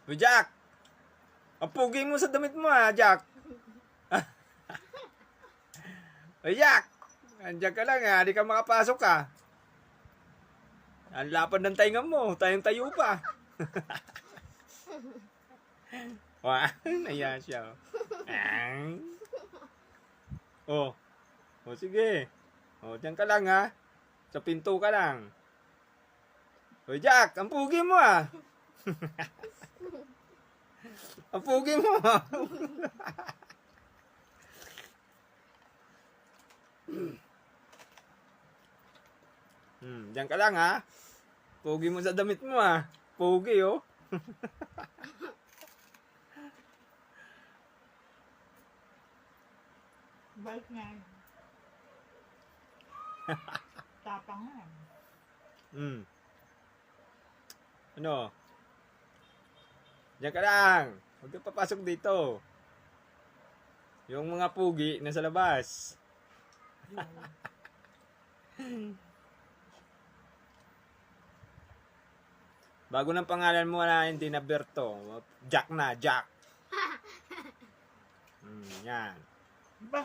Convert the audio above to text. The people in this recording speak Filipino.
O Jack! Ang pugi mo sa damit mo Jack! O Jack! Andiyan ka lang di ka makapasok Ang lapad ng tainga mo, tayong-tayo pa. Wah, naya siya. Oh. Oh, sige. Oh, diyan ka lang Sa pinto ka lang. O Jack, ang pugi mo Ang pugi mo Diyan ka lang Pugi mo sa damit mo Pugi Balik nga. Tapang nga. Ano? Diyan ka lang. Huwag ka papasok dito. Yung mga pugi nasa labas. Bago ng pangalan mo hindi na Berto. Jack na, Jack. Yan. Ba?